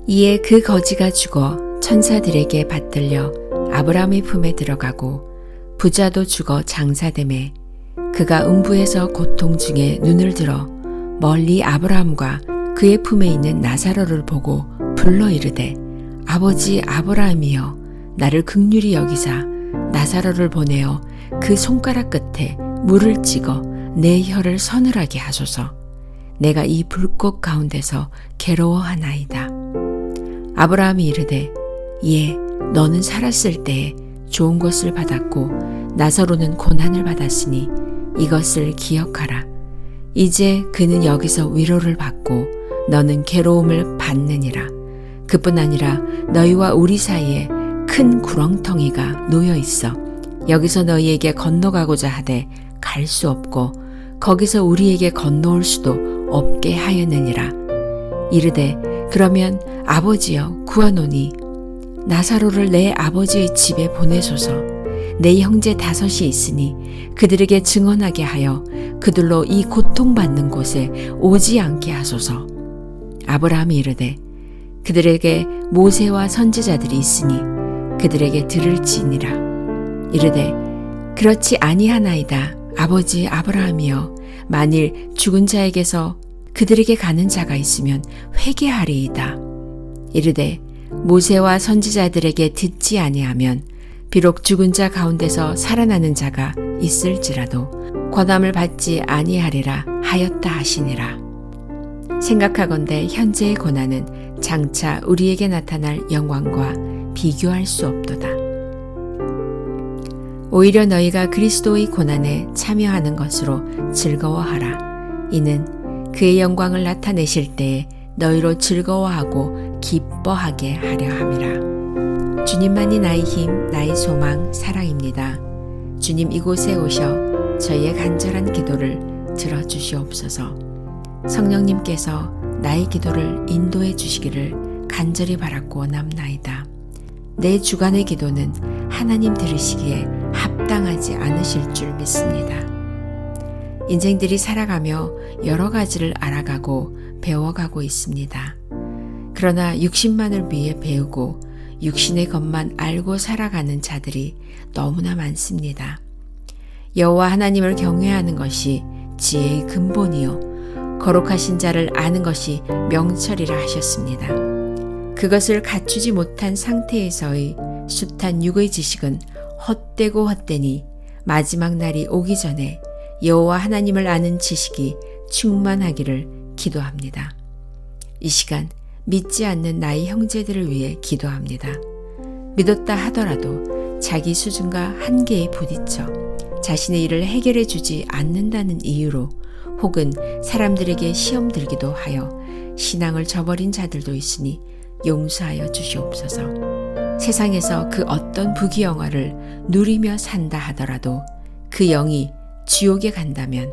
이에 그 거지가 죽어 천사들에게 받들려 아브라함의 품에 들어가고 부자도 죽어 장사되매 그가 음부에서 고통 중에 눈을 들어 멀리 아브라함과 그의 품에 있는 나사로를 보고 불러 이르되 아버지 아브라함이여 나를 긍휼히 여기사 나사로를 보내어 그 손가락 끝에 물을 찍어 내 혀를 서늘하게 하소서. 내가 이 불꽃 가운데서 괴로워하나이다. 아브라함이 이르되 예 너는 살았을 때에 좋은 것을 받았고 나사로는 고난을 받았으니 이것을 기억하라. 이제 그는 여기서 위로를 받고 너는 괴로움을 받느니라. 그뿐 아니라 너희와 우리 사이에 큰 구렁텅이가 놓여 있어 여기서 너희에게 건너가고자 하되 갈 수 없고 거기서 우리에게 건너올 수도 없게 하였느니라. 이르되 그러면 아버지여 구하노니 나사로를 내 아버지의 집에 보내소서. 내 형제 5이 있으니 그들에게 증언하게 하여 그들로 이 고통받는 곳에 오지 않게 하소서. 아브라함이 이르되 그들에게 모세와 선지자들이 있으니 그들에게 들을지니라. 이르되 그렇지 아니하나이다. 아버지 아브라함이여 만일 죽은 자에게서 그들에게 가는 자가 있으면 회개하리이다. 이르되 모세와 선지자들에게 듣지 아니하면 비록 죽은 자 가운데서 살아나는 자가 있을지라도 권함을 받지 아니하리라 하였다 하시니라. 생각하건대 현재의 고난은 장차 우리에게 나타날 영광과 비교할 수 없도다. 오히려 너희가 그리스도의 고난에 참여하는 것으로 즐거워하라. 이는 그의 영광을 나타내실 때에 너희로 즐거워하고 기뻐하게 하려 함이라. 주님만이 나의 힘, 나의 소망, 사랑입니다. 주님 이곳에 오셔 저희의 간절한 기도를 들어주시옵소서. 성령님께서 나의 기도를 인도해 주시기를 간절히 바랐고 원합나이다. 내 주간의 기도는 하나님 들으시기에 합당하지 않으실 줄 믿습니다. 인생들이 살아가며 여러 가지를 알아가고 배워가고 있습니다. 그러나 육신만을 위해 배우고 육신의 것만 알고 살아가는 자들이 너무나 많습니다. 여호와 하나님을 경외하는 것이 지혜의 근본이요 거룩하신 자를 아는 것이 명철이라 하셨습니다. 그것을 갖추지 못한 상태에서의 숱한 육의 지식은 헛되고 헛되니 마지막 날이 오기 전에 여호와 하나님을 아는 지식이 충만하기를 기도합니다. 이 시간 믿지 않는 나의 형제들을 위해 기도합니다. 믿었다 하더라도 자기 수준과 한계에 부딪혀 자신의 일을 해결해 주지 않는다는 이유로 혹은 사람들에게 시험 들기도 하여 신앙을 저버린 자들도 있으니 용서하여 주시옵소서. 세상에서 그 어떤 부귀영화를 누리며 산다 하더라도 그 영이 지옥에 간다면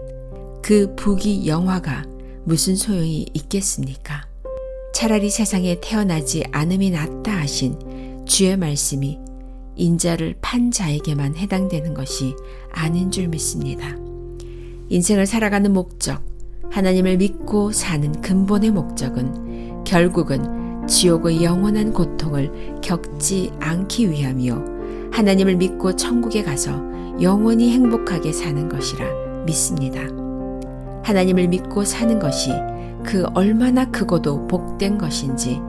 그 부귀영화가 무슨 소용이 있겠습니까? 차라리 세상에 태어나지 않음이 낫다 하신 주의 말씀이 인자를 판 자에게만 해당되는 것이 아닌 줄 믿습니다. 인생을 살아가는 목적, 하나님을 믿고 사는 근본의 목적은 결국은 지옥의 영원한 고통을 겪지 않기 위함이요 하나님을 믿고 천국에 가서 영원히 행복하게 사는 것이라 믿습니다. 하나님을 믿고 사는 것이 그 얼마나 크고도 복된 것인지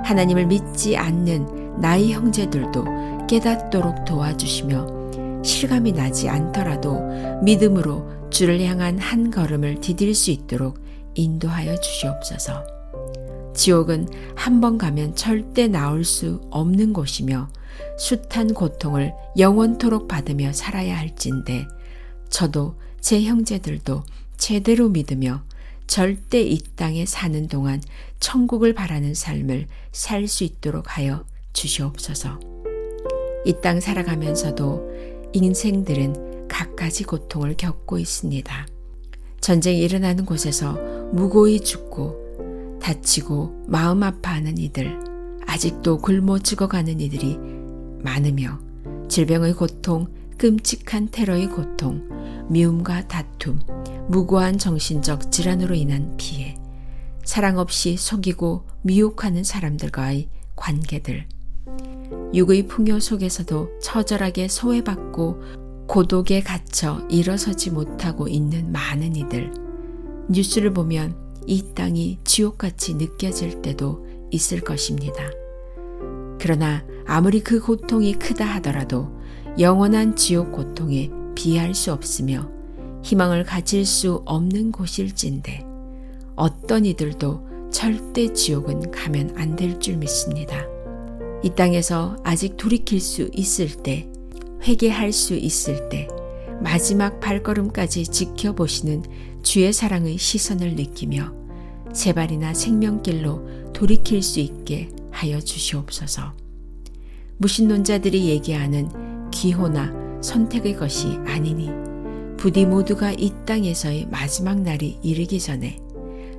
하나님을 믿지 않는 나의 형제들도 깨닫도록 도와주시며 실감이 나지 않더라도 믿음으로 주를 향한 한 걸음을 디딜 수 있도록 인도하여 주시옵소서. 지옥은 한 번 가면 절대 나올 수 없는 곳이며 숱한 고통을 영원토록 받으며 살아야 할진데 저도 제 형제들도 제대로 믿으며 절대 이 땅에 사는 동안 천국을 바라는 삶을 살 수 있도록 하여 주시옵소서. 이 땅 살아가면서도 인생들은 갖가지 고통을 겪고 있습니다. 전쟁이 일어나는 곳에서 무고히 죽고 다치고 마음 아파하는 이들, 아직도 굶어 죽어가는 이들이 많으며 질병의 고통, 끔찍한 테러의 고통, 미움과 다툼, 무고한 정신적 질환으로 인한 피해, 사랑 없이 속이고 미혹하는 사람들과의 관계들, 육의 풍요 속에서도 처절하게 소외받고 고독에 갇혀 일어서지 못하고 있는 많은 이들, 뉴스를 보면 이 땅이 지옥같이 느껴질 때도 있을 것입니다. 그러나 아무리 그 고통이 크다 하더라도 영원한 지옥 고통에 비할 수 없으며 희망을 가질 수 없는 곳일진데 어떤 이들도 절대 지옥은 가면 안 될 줄 믿습니다. 이 땅에서 아직 돌이킬 수 있을 때, 회개할 수 있을 때, 마지막 발걸음까지 지켜보시는 주의 사랑의 시선을 느끼며 제발이나 생명길로 돌이킬 수 있게 하여 주시옵소서. 무신론자들이 얘기하는 기호나 선택의 것이 아니니 부디 모두가 이 땅에서의 마지막 날이 이르기 전에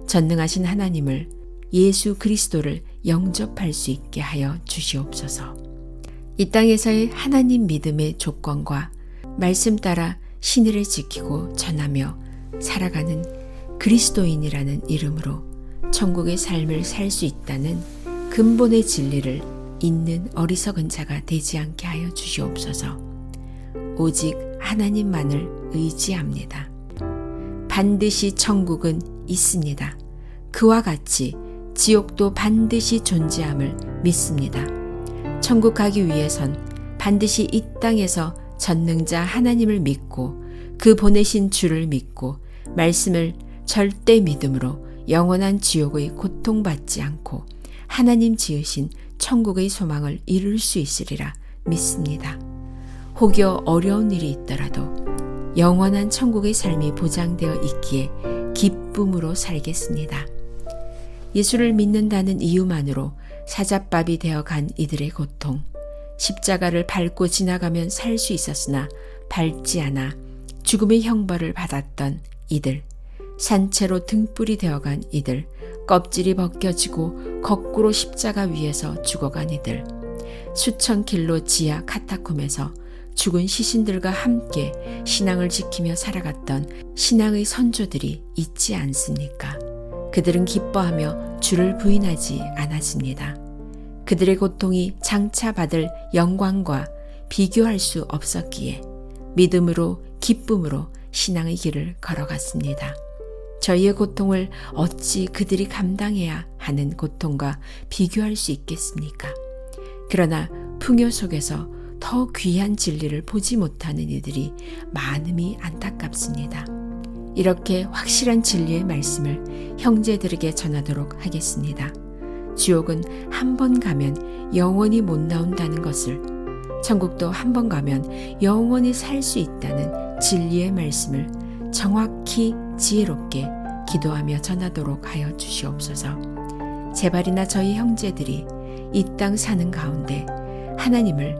전능하신 하나님을, 예수 그리스도를 영접할 수 있게 하여 주시옵소서. 이 땅에서의 하나님 믿음의 조건과 말씀 따라 신의를 지키고 전하며 살아가는 그리스도인이라는 이름으로 천국의 삶을 살 수 있다는 근본의 진리를 잊는 어리석은 자가 되지 않게 하여 주시옵소서. 오직 하나님만을 의지합니다. 반드시 천국은 있습니다. 그와 같이 지옥도 반드시 존재함을 믿습니다. 천국 가기 위해선 반드시 이 땅에서 전능자 하나님을 믿고 그 보내신 주를 믿고 말씀을 절대 믿음으로 영원한 지옥의 고통받지 않고 하나님 지으신 천국의 소망을 이룰 수 있으리라 믿습니다. 혹여 어려운 일이 있더라도 영원한 천국의 삶이 보장되어 있기에 기쁨으로 살겠습니다. 예수를 믿는다는 이유만으로 사자밥이 되어간 이들의 고통, 십자가를 밟고 지나가면 살 수 있었으나 밟지 않아 죽음의 형벌을 받았던 이들, 산채로 등불이 되어간 이들, 껍질이 벗겨지고 거꾸로 십자가 위에서 죽어간 이들, 수천 킬로 지하 카타콤에서 죽은 시신들과 함께 신앙을 지키며 살아갔던 신앙의 선조들이 있지 않습니까? 그들은 기뻐하며 주를 부인하지 않았습니다. 그들의 고통이 장차 받을 영광과 비교할 수 없었기에 믿음으로 기쁨으로 신앙의 길을 걸어갔습니다. 저희의 고통을 어찌 그들이 감당해야 하는 고통과 비교할 수 있겠습니까? 그러나 풍요 속에서 더 귀한 진리를 보지 못하는 이들이 많음이 안타깝습니다. 이렇게 확실한 진리의 말씀을 형제들에게 전하도록 하겠습니다. 지옥은 한 번 가면 영원히 못 나온다는 것을, 천국도 한 번 가면 영원히 살 수 있다는 진리의 말씀을 정확히 지혜롭게 기도하며 전하도록 하여 주시옵소서. 제발이나 저희 형제들이 이 땅 사는 가운데 하나님을,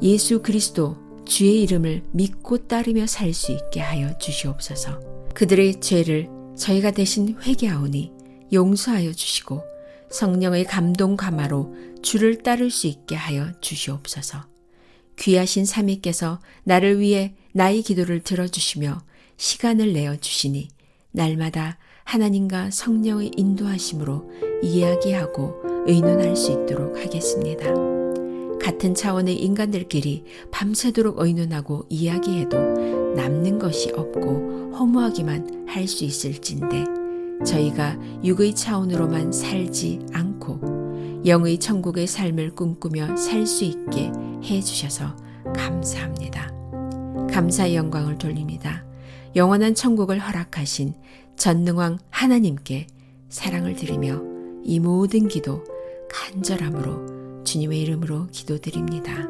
예수 그리스도 주의 이름을 믿고 따르며 살 수 있게 하여 주시옵소서. 그들의 죄를 저희가 대신 회개하오니 용서하여 주시고 성령의 감동 감화로 주를 따를 수 있게 하여 주시옵소서. 귀하신 삼위께서 나를 위해 나의 기도를 들어주시며 시간을 내어 주시니 날마다 하나님과 성령의 인도하심으로 이야기하고 의논할 수 있도록 하겠습니다. 같은 차원의 인간들끼리 밤새도록 의논하고 이야기해도 남는 것이 없고 허무하기만 할 수 있을진데 저희가 육의 차원으로만 살지 않고 영의 천국의 삶을 꿈꾸며 살 수 있게 해주셔서 감사합니다. 감사의 영광을 돌립니다. 영원한 천국을 허락하신 전능왕 하나님께 사랑을 드리며 이 모든 기도 간절함으로 주님의 이름으로 기도드립니다.